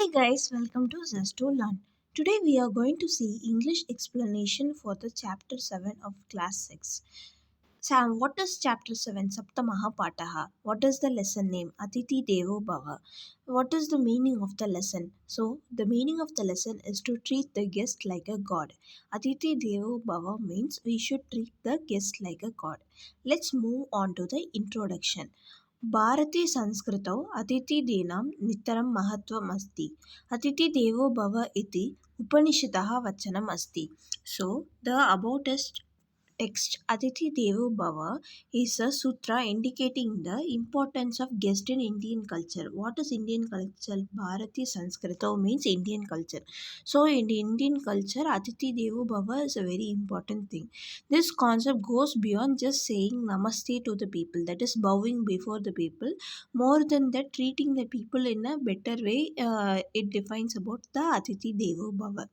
Hey guys, welcome to Zesto Learn. Today we are going to see English explanation for the chapter 7 of class 6. Sam, what is chapter 7? Saptamaha Pataha. What is the lesson name? Atiti Devo Bhava. What is the meaning of the lesson? So, the meaning of the lesson is to treat the guest like a god. Atiti Devo Bhava means we should treat the guest like a god. Let's move on to the introduction. भारतीयसंस्कृतौ अतिथिदीनां नितरं महत्त्वम् अस्ति. अतिथिदेवो भव इति उपनिषदः वचनम् अस्ति. So the about us text Aditi Devo Bhava is a sutra indicating the importance of guest in Indian culture. What is Indian culture? Bharati Sanskrito means Indian culture. So in Indian culture, Aditi Devo Bhava is a very important thing. This concept goes beyond just saying namaste to the people, that is bowing before the people. More than that, treating the people in a better way, it defines about the Aditi Devo Bhava.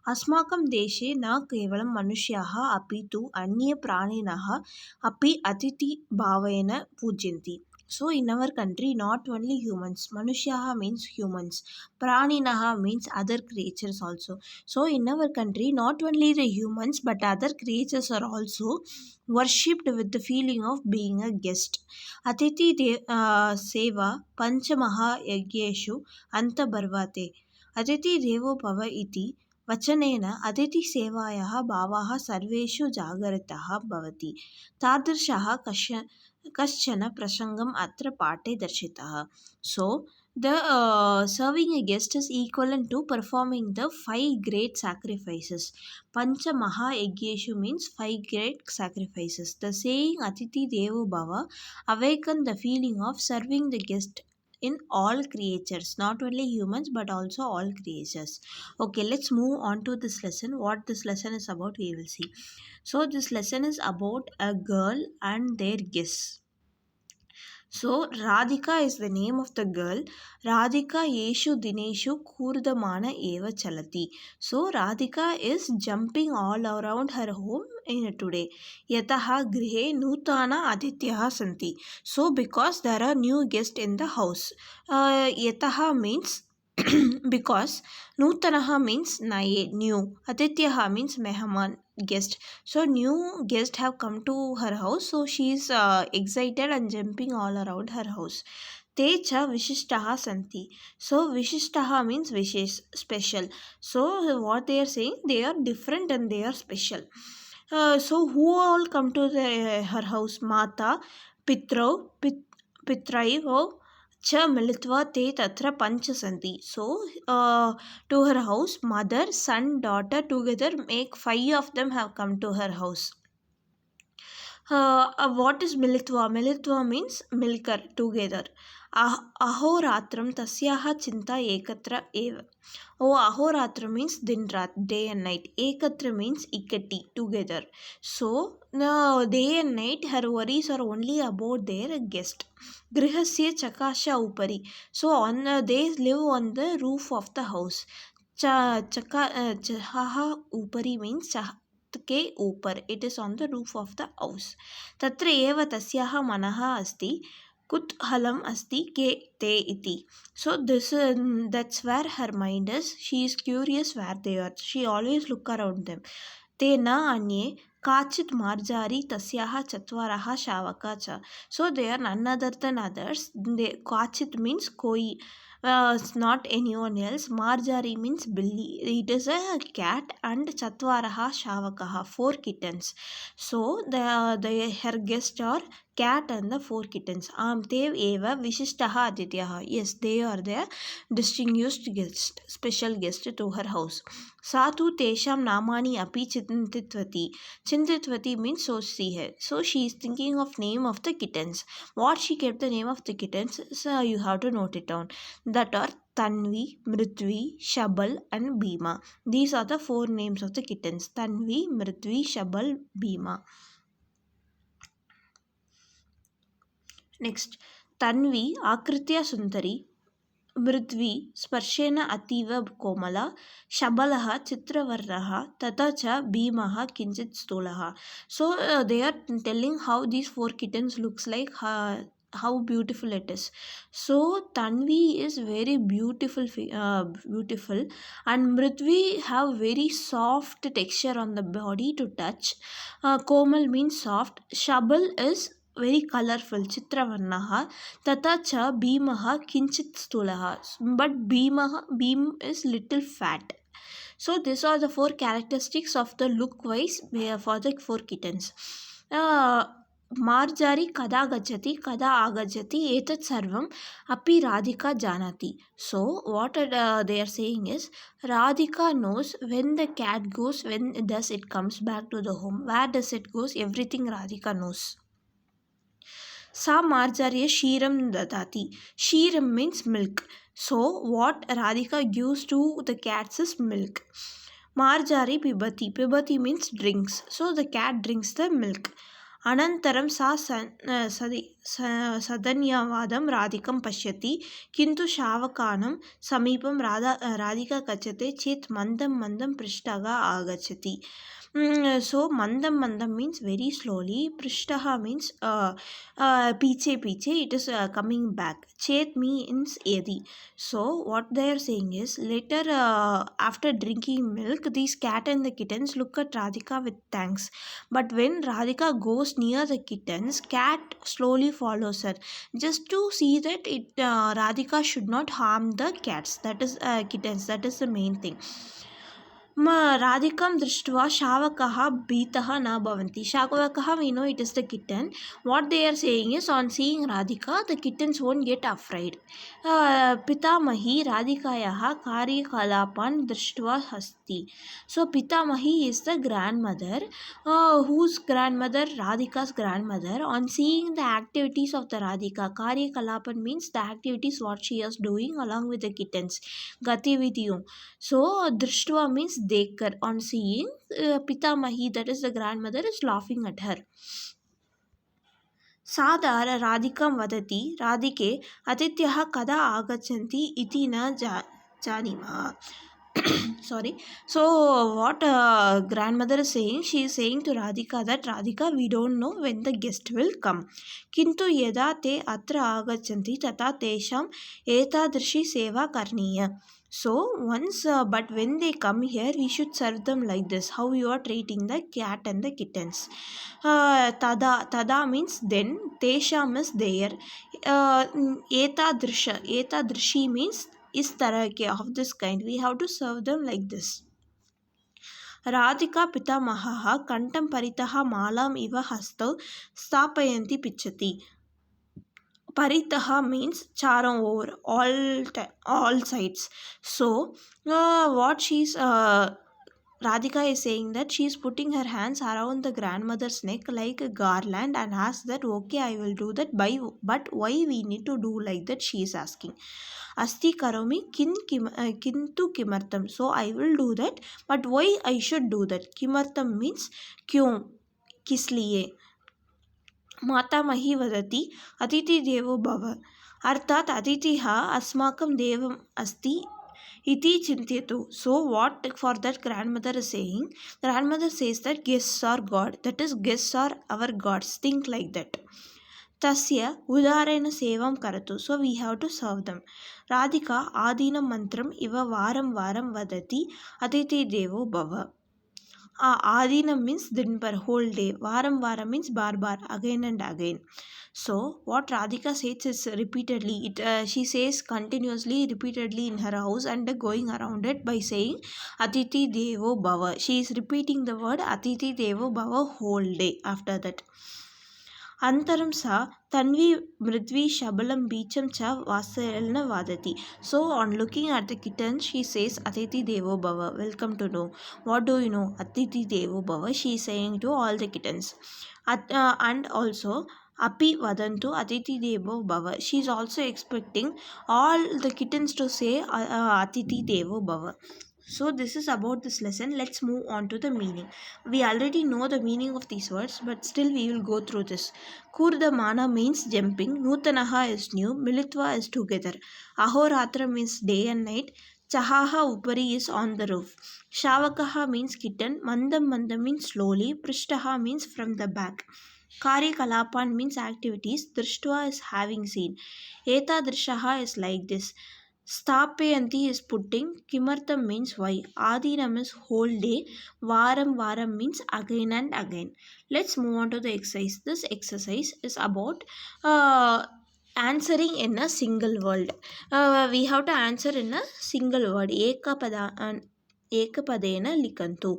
अस्माकं देशे न केवलं मनुष्याः अपि तु अन्यप्राणिनः अपि अतिथिभावेन पूजयन्ति. So in our country, not only humans, Manusyaha means humans, Praninaha means other creatures also. So in our country, not only the humans but other creatures are also worshipped with the feeling of being a guest. Seva Panchamaha Yagyeshu Anta Barvate. Atiti Devo Bhava iti वचनेन अतिथिसेवायाः भावः सर्वेषु जागरितः भवति. तादृशः कश्चन प्रसङ्गम् अत्र पाठे दर्शितः. So, the serving a guest is equivalent to performing the 5 great sacrifices. Pancha Maha Yagyeshu means 5 great sacrifices. The saying Atiti Devo Bhava awakened the feeling of serving the guest in all creatures, not only humans but also all creatures. Okay, let's move on to this lesson. What this lesson is about, we will see. So this lesson is about a girl and their guests. So Radhika is the name of the girl. Radhika Yeshu Dineshu Kurdamana Eva Chalati. So Radhika is jumping all around her home in today. Yataha Grihe Nutana Adityaha Santi. So because there are new guests in the house. Yataha means because Nutanaha means new. Adityaha means Mehman, guest. So new guests have come to her house, so she is excited and jumping all around her house. Te cha vishishtaha santi. So vishishtaha means vishesh, special. So what they are saying, they are different and they are special. So who all come to her house? Mata, Pitro, Pitraivo, च मिलित्वा ते तत्र पञ्च सन्ति. So to her house, mother, son, daughter together make 5 of them have come to her house. What is militva? Militva means milker, together. Ahoratram tasyaha chinta ekatra eva. Oh, ahoratra means din rat, day and night. Ekatra means ikati, together. So, day and night her worries are only about their guest. Grihasya chakasha upari. So, they live on the roof of the house. Chahaha upari means के ऊपर, it is on the roof of the house. तत्र एव तस्याः मनः अस्ति कुतूहलम् अस्ति के ते इति. So this that's where her mind is. She is curious where they are. She always look around them. ते न अन्ये काचित् मार्जारी तस्याः चत्वारः शावका च. So they are none other than others. Kachit means koi, not anyone else. Marjari means Billy. It is a cat, and Chatvaraha Shavakaha, 4 kittens. So her guests are cat and the 4 kittens. Tev eva Vishishtaha Adityaha. Yes, they are the distinguished guest, special guest to her house. Satu Tesham Namani Api Chintitvati. Chintitvati means so see. So she is thinking of name of the kittens. What she kept the name of the kittens, so you have to note it down. That are Tanvi, Mritvi, Shabal and Bhima. These are the 4 names of the kittens. Tanvi, Mritvi, Shabal, Bhima. Next, Tanvi, Akritya Sundari, Mritvi, Sparshena Ativa Komala, Shabalaha, Chitravarraha, Tata cha Bhimaha, Kinchit Stolaha. So they are telling how these 4 kittens looks like. how beautiful it is. So Tanvi is very beautiful, beautiful, and Mrithvi have very soft texture on the body to touch. Komal means soft. Shabal is very colorful. Chitravarnaha. Tata cha Bhimaha kinchit stulaha. But Bhim is little fat. So these are the four characteristics of the look wise for the four kittens. Marjari kada gachati kada agachati etat sarvam api Radhika janati. So what they are saying is Radhika knows when the cat goes, when does it comes back to the home, where does it goes, everything Radhika knows. Sa Marjarya Shiram Dadati. Shiram means milk. So, what Radhika gives to the cats is milk. Marjari Pibati. Pibati means drinks. So, the cat drinks the milk. Anantaram sa sadanyavadam radhikam pashyati kintu shavakanam samipam radhika kachate chet mandam prishtaga agachati. So mandam means very slowly. Prishtaha means piche it is coming back. Chet means yadi. So what they are saying is later after drinking milk, these cat and the kittens look at Radhika with thanks. But when Radhika goes near the kittens, cat slowly follows her just to see that Radhika should not harm the cats. That is kittens. That is the main thing. Radhikam drishtva shavakaha bhitaha na bhavanti. Shavakaha, we know it is the kitten. What they are saying is on seeing Radhika, the kittens won't get afraid. Pitamahi Radhikayaha Kari Kalapan drishtva hasti. So Pitamahi is the grandmother, whose grandmother, Radhika's grandmother, on seeing the activities of the Radhika. Kari Kalapan means the activities what she is doing along with the kittens. Gatividiyum. So drishtva means dekar. On seeing Pitamahi, that is the grandmother, is laughing at her. Sadara Radhikam vadati Radhike Atityaha kada agachanti iti na janima. Sorry. So what grandmother is saying, she is saying to Radhika that Radhika, we don't know when the guest will come. Kintu yada te atra agachanti tata tesham etadrishi seva karniya. So once but when they come here, we should serve them like this, how you are treating the cat and the kittens. Tada means then, tesham is there, etadrishi means is tarake of this kind, we have to serve them like this. Radhika pitamahaha kantam paritaha malam iva hastav stapayanti pichati. Paritaha means charam over all sides. So what she's Radhika is saying that she is putting her hands around the grandmother's neck like a garland and asks that okay, I will do that, but why we need to do like that, she is asking. Asti karomi kintu kimartam. So I will do that, but why I should do that? Kimartam means kyun, किस लिए. मातामही वदति अतिथि देवो भव. अर्थात अतिथिः अस्माकं देवम् अस्ति iti chintyatu. So what for that grandmother is saying? Grandmother says that guests are God. That is, guests are our gods. Think like that. Tasya udarena sevam karatu. So we have to serve them. Radhika adinam mantram iva varam vadati atiti devo bhava. Adinam means din per whole day. Varam means bar again and again. So what Radhika says is repeatedly. She says continuously, repeatedly in her house and going around it by saying Atiti Devo Bhava. She is repeating the word Atiti Devo Bhava whole day after that. Antaram sa Tanvi Mridvi Shabalam Beecham cha Vasalna Vadati. So on looking at the kitten, she says Atiti Devo Bhava. Welcome to know. What do you know? Atiti Devo Bhava. She is saying to all the kittens. And also Api Vadantu Atiti Devo Bhava. She is also expecting all the kittens to say Atiti Devo Bhava. So this is about this lesson. Let's move on to the meaning. We already know the meaning of these words, but still we will go through this. Kurdamana means jumping. Nutanaha is new. Militva is together. Ahoratra means day and night. Chahaha upari is on the roof. Shavakaha means kitten. Mandam means slowly. Prishtaha means from the back. Karyakalapan means activities. Drishtva is having seen. Etadrishaha is like this. Sthapayanti is putting. Kimartham means why. Adinam is whole day. Varam means again and again. Let's move on to the exercise. This exercise is about answering in a single word. We have to answer in a single word. Ekapadena likantu.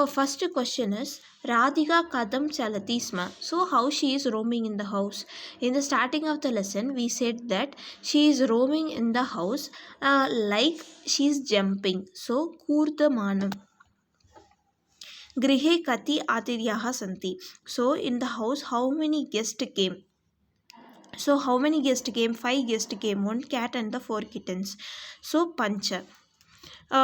First question is Radhika Kadam Chalati Sma. So, how she is roaming in the house? In the starting of the lesson, we said that she is roaming in the house like she is jumping. So, Kurdamanam. Grihe Kati Atiryaha Santi. So, in the house, how many guests came? So, how many guests came? 5 guests came. 1 cat and the 4 kittens. So, Pancha.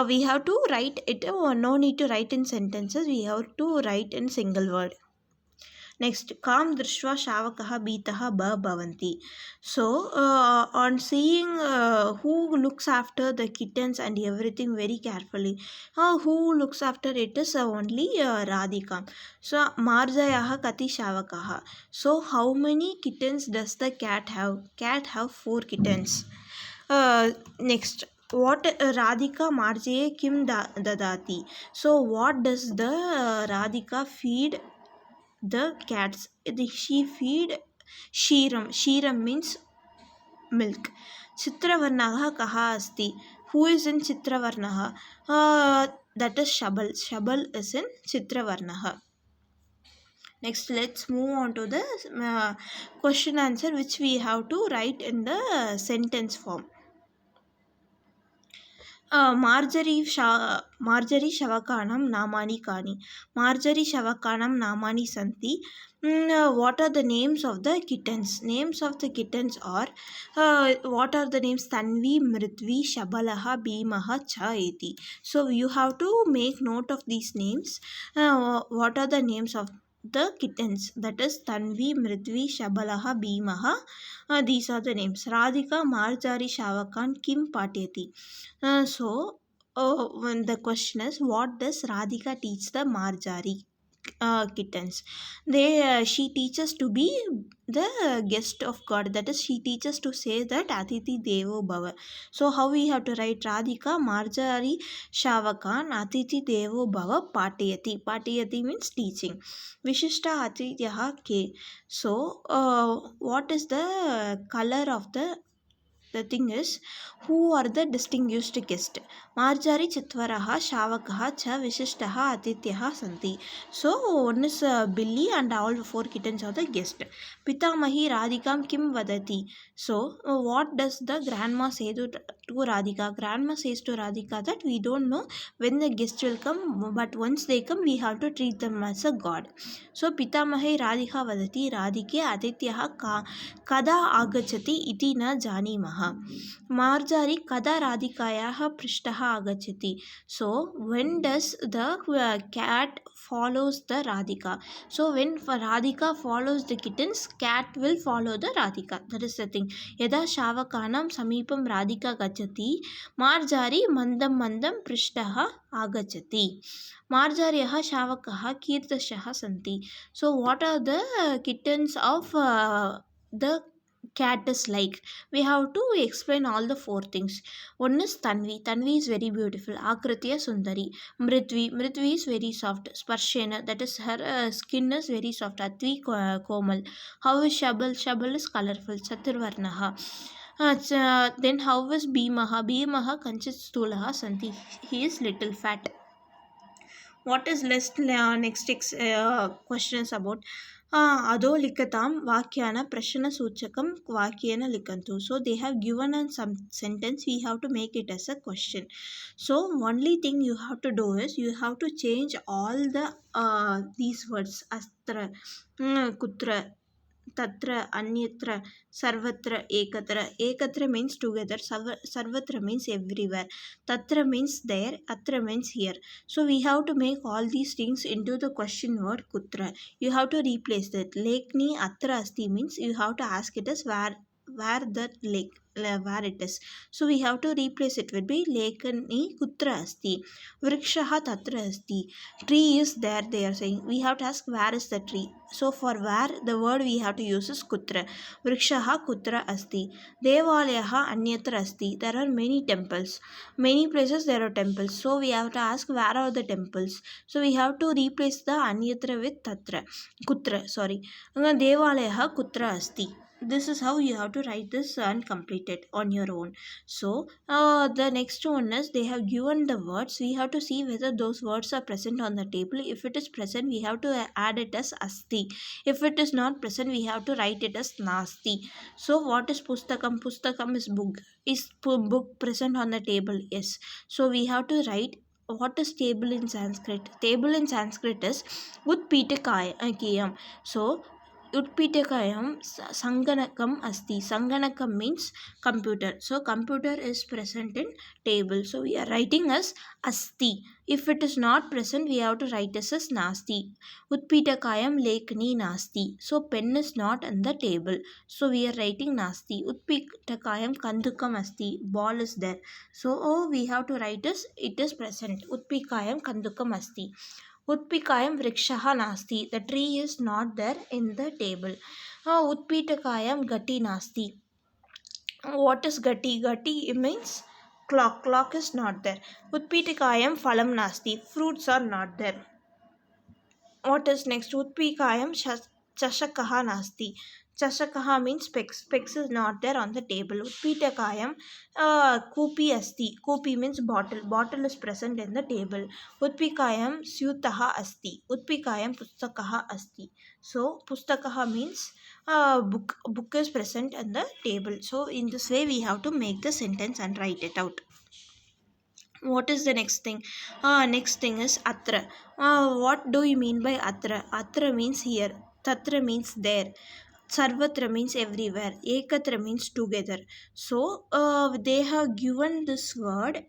We have to write it, no need to write in sentences, we have to write in single word. Next, Kam Drishva Shavakaha Bitaha Ba Bhavanti. So, on seeing who looks after the kittens and everything very carefully, who looks after it is only Radhika. So, Marjayaha Kati Shavakaha. So, how many kittens does the cat have? Cat have 4 kittens. Next, what Radhika Marjaye Kim Dadati. So, what does the Radhika feed the cats? She feed Shiram. Shiram means milk. Chitravarnaha kaha asti. Who is in Chitravarnaha? That is Shabal. Shabal is in Chitravarnaha. Next, let's move on to the question answer which we have to write in the sentence form. Marjorie Shavakanam Namani Kani. Marjorie Shavakanam Namani Santi. What are the names of the kittens? Names of the kittens are what are the names? Tanvi, Mritvi, Shabalaha, Bhimaha, Cha eti. So you have to make note of these names. What are the names of the kittens? That is Tanvi, Mritvi, Shabalaha, Bhimaha. These are the names. Radhika, Marjari, Shavakan, Kim Patyati. When the question is, what does Radhika teach the Marjari kittens? She teaches to be the guest of God. That is, she teaches to say that Atiti Devo Bhava. So, how we have to write Radhika, Marjari, Shavakan, Atiti Devo Bhava, Patayati. Patayati means teaching. Vishishta Atityaha K. So, what is the color of the thing is, who are the distinguished guests? Marjari Chitvaraha, Shavakaha, Cha Vishishtaha, Atityaha Santi. So, one is Billy and all 4 kittens are the guest. Pitamahi Radhikam Kim Vadati. So, what does the grandma say to Radhika? Grandma says to Radhika that we don't know when the guests will come, but once they come, we have to treat them as a god. So, Pitamahi Radhika Vadati, Radhike Atityaha Kada Agachati iti na Janimaha. Marjari kada Radhikayaha Prishtaha Agachati. So, when does the cat follows the Radhika? So, when Radhika follows the kittens, cat will follow the Radhika. That is the thing. Yada Shavakanam Samipam Radhika Gachati, Marjari Mandam Prishtaha Agachati. Marjaryaha Shavakaha Kirtashaha Santi. So, what are the kittens of the cat is like? We have to explain all the 4 things. One is Tanvi. Tanvi is very beautiful. Akritya Sundari. Mritvi is very soft. Sparshena, that is her skin is very soft. Atvi Komal. How is Shabal? Shabal is colorful. Chaturvarnaha. Then how is Bhimaha? Bhimaha Kanchit Stulaha Santi. He is little fat. What is next question is about Ado likatam vakyana prashana suchakam vakyana likantu. So they have given us some sentence, we have to make it as a question. So only thing you have to do is you have to change all the these words. Astra, kutra, Tatra, Anyatra, Sarvatra, Ekatra. Ekatra means together, Sarvatra means everywhere. Tatra means there, Atra means here. So we have to make all these things into the question word Kutra. You have to replace that. Lekni Atra Asti means you have to ask it as where that lake. where it is. So we have to replace it with be lekani kutra asti, vrikshaha tatra asti. Tree is there, they are saying. We have to ask where is the tree. So for where, the word we have to use is kutra. Vrikshaha kutra asti. Devalayaha anyatra asti. There are many temples. Many places there are temples. So we have to ask where are the temples. So we have to replace the anyatra with tatra. Kutra, sorry. Devalayaha kutra asti. This is how you have to write this and complete it on your own. So the next one is they have given the words. We have to see whether those words are present on the table. If it is present, we have to add it as asti. If it is not present, we have to write it as nasti. So what is pustakam? Pustakam is book. Is book present on the table? Yes. So we have to write what is table in Sanskrit. Table in Sanskrit is Utpitakayam. So Utpitakayam Sanganakam asti. Sanganakam means computer. So computer is present in table. So we are writing as asti. If it is not present, we have to write as nasti. Utpitakayam lekni nasti. So pen is not on the table. So we are writing nasti. Utpitakayam kandukam asti. Ball is there. So we have to write as it is present. Utpikayam kandukam asti. Utpikayam vrikshaha nasti. The tree is not there in the table. Utpitakayam gati nasti. What is gati? Gati means clock. Clock is not there. Utpitakayam phalam nasti. Fruits are not there. What is next? Utpikayam chashakaha nasti. Chashakaha means specs. Specs is not there on the table. Utpitakayam kupi asti. Kupi means bottle. Bottle is present in the table. Utpikayam syutaha asti. Utpikayam pustakaha asti. So pustakaha means book. Book is present in the table. So in this way we have to make the sentence and write it out. What is the next thing? Next thing is atra. What do you mean by atra? Atra means here. Tatra means there. Sarvatra means everywhere. Ekatra means together. So they have given this word.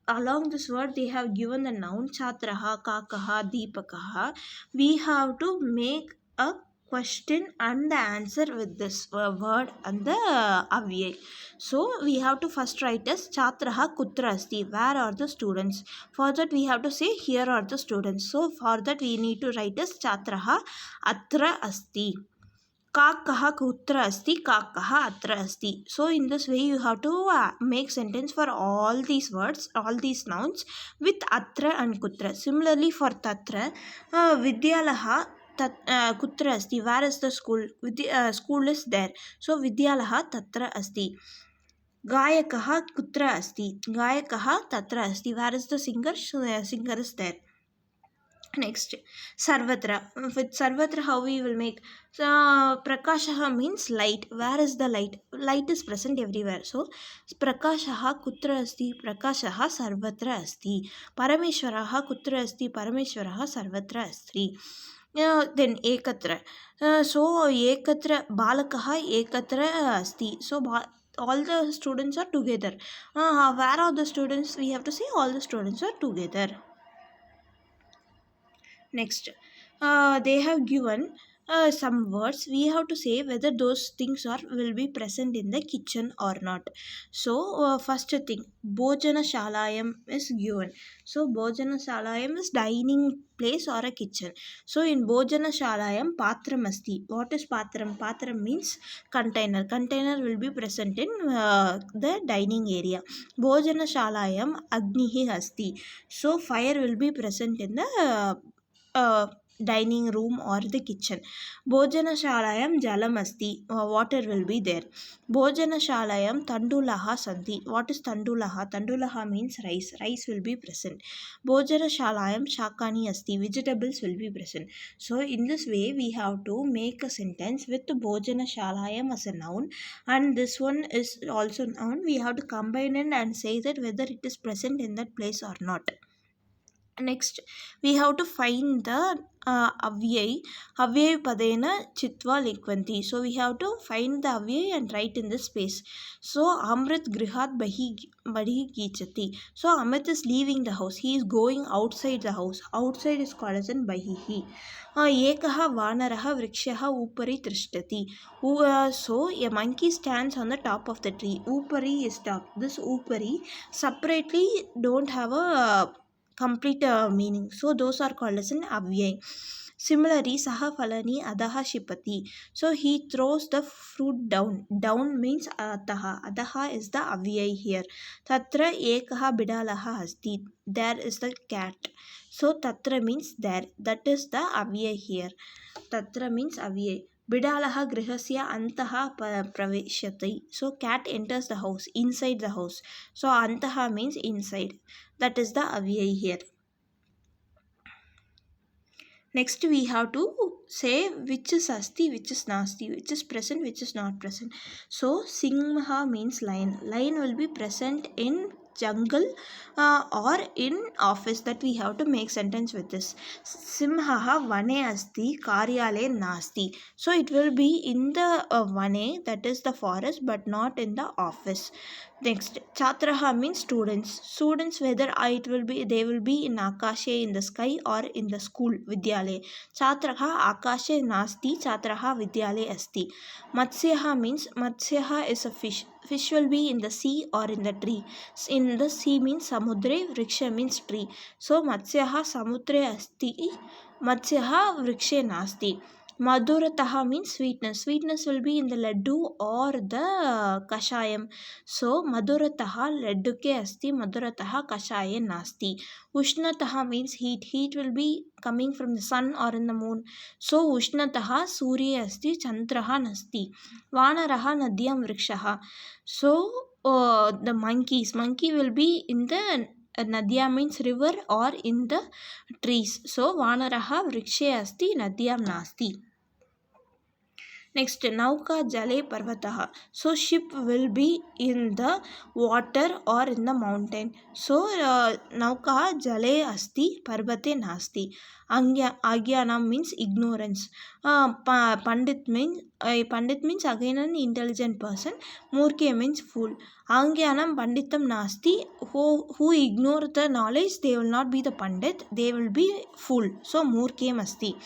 Along this word they have given the noun chatraha, kakaha, deepakaha. We have to make a question and the answer with this word and the avyay. So we have to first write as chatraha kutra asti. Where are the students? For that we have to say here are the students. So for that we need to write as chatraha atra asti. Kakaha kutra asti, kakaha atra asti. So in this way you have to make sentence for all these words, all these nouns with atra and kutra. Similarly for tatra, vidyalaha kutra asti. Where is the school? School is there. So vidyalaha tatra asti. Gayakaha kutra asti. Gayakaha tatra asti. Where is the singer? Singer is there. Next, sarvatra. With sarvatra, how we will make? So, prakashaha means light. Where is the light? Light is present everywhere. So, prakashaha kutra asti? Prakashaha sarvatra asti. Parameshwaraha kutra asti? Parameshwaraha sarvatra asti. Then ekatra. So, ekatra balakaha ekatra asti. So, all the students are together. Where are the students? We have to say all the students are together. Next, they have given some words. We have to say whether those things are will be present in the kitchen or not. So first thing, Bhojana Shalayam is given. So Bhojana Shalayam is dining place or a kitchen. So in Bhojana Shalayam Patram asti. What is Patram? Patram means container. Container will be present in the dining area. Bhojana Shalayam Agnihi asti. So fire will be present in the dining room or the kitchen. Bhojana shalayam jalam asti. Water will be there. Bhojana shalayam tandulaha santi. What is tandulaha? Tandulaha means rice. Rice will be present. Bhojana shalayam shakani asti. Vegetables will be present. So in this way we have to make a sentence with Bhojana shalayam as a noun, and this one is also noun. We have to combine it and say that whether it is present in that place or not. Next, we have to find the अव्ययपदेन चित्वा लिखन्ति. So we have to find the avyay and write in this space. So Amrit grihat bahi gichati. So Amit is leaving the house. He is going outside the house. Outside is called as in bahihi. Ekaha vanaraha vrikshaha upari tishtati. So a monkey stands on the top of the tree. Upari is top. This upari separately don't have a complete meaning. So those are called as an avyay. Similarly, saha falani adaha shipati. So he throws the fruit down. Down means adaha. Adaha is the avyay here. Tatra ekaha bidalaha asti. There is the cat. So tatra means there. That is the avyay here. Tatra means avyay. Bidalaha grihasya antaha praveshati. So cat enters the house, inside the house. So antaha means inside. That is the avyay here. Next we have to say which is asti, which is nasti, which is present, which is not present. So simha means lion. Lion will be present in jungle or in office. That we have to make sentence with this. Simha vane asti karyale nasti. So it will be in the vane, that is the forest, but not in the office. Next, chatraha means students. Students, whether they will be in akashe, in the sky, or in the school vidyalaya. Chatraha akashe nasti, chatraha vidyalaya asti. Matsyaha means, matsyaha is a fish. Fish will be in the sea or in the tree. In the sea means samudre, vriksha means tree. So matsyaha samudre asti, matsyaha vrikshe nasti. Madhurataha means sweetness. Sweetness will be in the laddu or the kashayam. So madhurataha ladduke asti, madhurataha kashaye nasti. Ushnataha means heat. Heat will be coming from the sun or in the moon. So ushnataha surya asti, chandraha nasti. Vanaraha nadyam vrikshaha. So the monkey will be in the Nadya means river or in the trees. So vanaraha vrikshe asti, nadyam nasti. Next, nauka jale parvataha. So ship will be in the water or in the mountain. So nauka jale asti, parvate nasti. Agyanam means ignorance. Pandit means again an intelligent person. Murke means fool. Angyanam panditam nasti. Who ignore the knowledge, they will not be the pandit, they will be fool. So murke asti.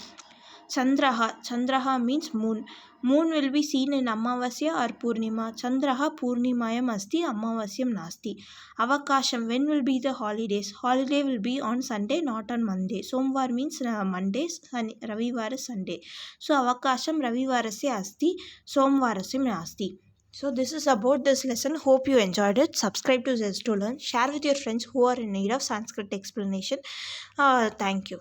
Chandraha means moon. Moon will be seen in Amavasya or Purnima. Chandraha Purnimayam asti, Amavasyam nasti. Avakasham, when will be the holidays? Holiday will be on Sunday, not on Monday. Somvar means Monday, Ravivar is Sunday. So Avakasham Ravivarasya asti, Somvarasya nasti. So this is about this lesson. Hope you enjoyed it. Subscribe to Zest to Learn. Share with your friends who are in need of Sanskrit explanation. Thank you.